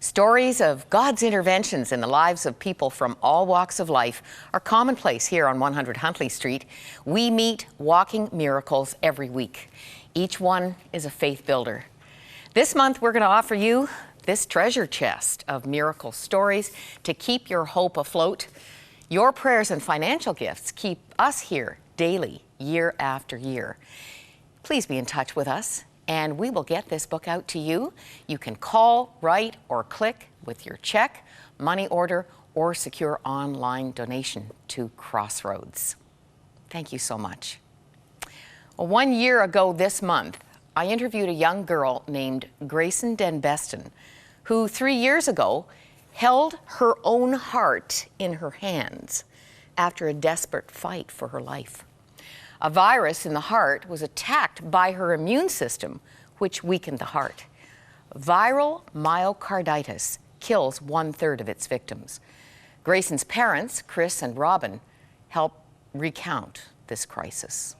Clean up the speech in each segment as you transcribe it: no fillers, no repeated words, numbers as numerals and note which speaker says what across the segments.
Speaker 1: Stories of God's interventions in the lives of people from all walks of life are commonplace here on 100 Huntley Street. We meet walking miracles every week. Each one is a faith builder. This month, we're going to offer you this treasure chest of miracle stories to keep your hope afloat. Your prayers and financial gifts keep us here daily, year after year. Please be in touch with us, and we will get this book out to you. You can call, write, or click with your check, money order, or secure online donation to Crossroads. Thank you so much. Well, 1 year ago this month, I interviewed a young girl named Gracyn DenBesten, who 3 years ago held her own heart in her hands after a desperate fight for her life. A virus in the heart was attacked by her immune system, which weakened the heart. Viral myocarditis kills 1/3 of its victims. Gracyn's parents, Chris and Robin, help recount this crisis.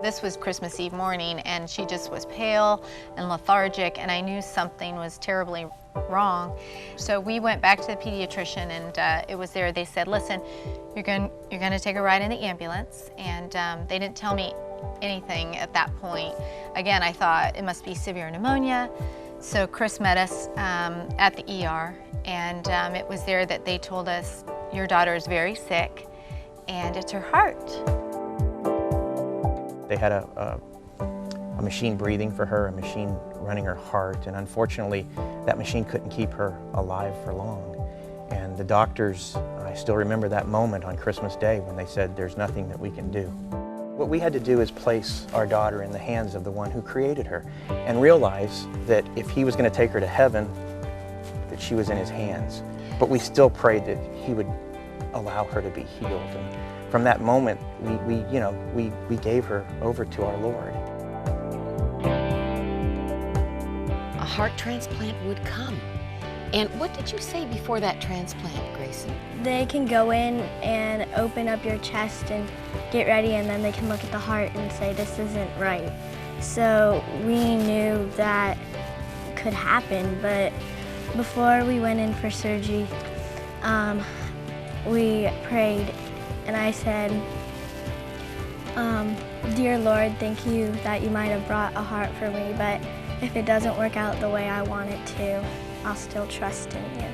Speaker 2: This was Christmas Eve morning, and she just was pale and lethargic, and I knew something was terribly wrong. So we went back to the pediatrician, and it was there. They said, listen, you're going to take a ride in the ambulance, and they didn't tell me anything at that point. Again, I thought it must be severe pneumonia. So Chris met us at the ER, and it was there that they told us, your daughter is very sick, and it's her heart.
Speaker 3: They had a machine breathing for her, a machine running her heart, and unfortunately, that machine couldn't keep her alive for long. And the doctors, I still remember that moment on Christmas Day when they said, there's nothing that we can do. What we had to do is place our daughter in the hands of the one who created her and realize that if he was going to take her to heaven, that she was in his hands. But we still prayed that he would allow her to be healed. And from that moment, we gave her over to our Lord.
Speaker 1: A heart transplant would come. And what did you say before that transplant, Gracyn?
Speaker 4: They can go in and open up your chest and get ready, and then they can look at the heart and say, this isn't right. So we knew that could happen, but before we went in for surgery, we prayed, and I said, dear Lord, thank you that you might have brought a heart for me, but if it doesn't work out the way I want it to, I'll still trust in you.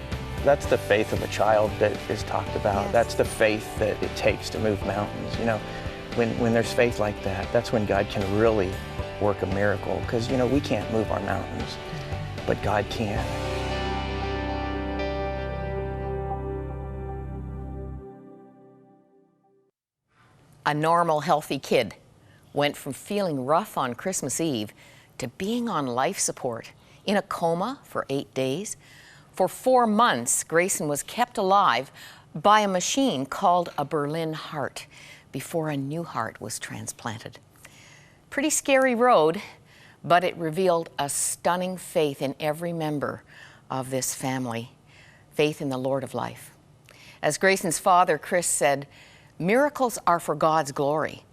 Speaker 3: That's the faith of a child that is talked about.
Speaker 1: Yes.
Speaker 3: That's the faith that it takes to move mountains. You know, when there's faith like that, that's when God can really work a miracle, because, you know, we can't move our mountains, but God can.
Speaker 1: A normal, healthy kid went from feeling rough on Christmas Eve to being on life support, in a coma for 8 days. For 4 months, Gracyn was kept alive by a machine called a Berlin heart before a new heart was transplanted. Pretty scary road, but it revealed a stunning faith in every member of this family, faith in the Lord of life. As Gracyn's father, Chris, said, miracles are for God's glory.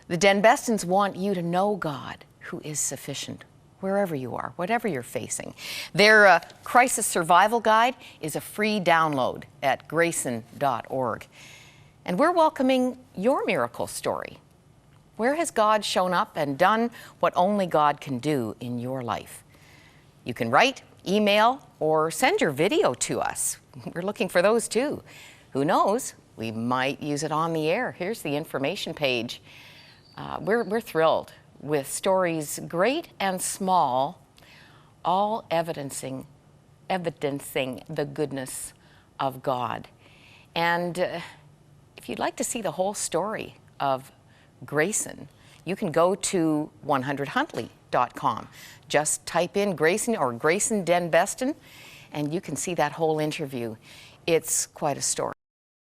Speaker 1: The DenBestens want you to know God, who is sufficient, wherever you are, whatever you're facing. Their crisis survival guide is a free download at Gracyn.org. And we're welcoming your miracle story. Where has God shown up and done what only God can do in your life? You can write, email, or send your video to us. We're looking for those too. Who knows? We might use it on the air. Here's the information page. We're thrilled with stories great and small, all evidencing the goodness of God. And if you'd like to see the whole story of Gracyn, you can go to 100huntley.com. Just type in Gracyn or Gracyn DenBesten, and you can see that whole interview. It's quite a story.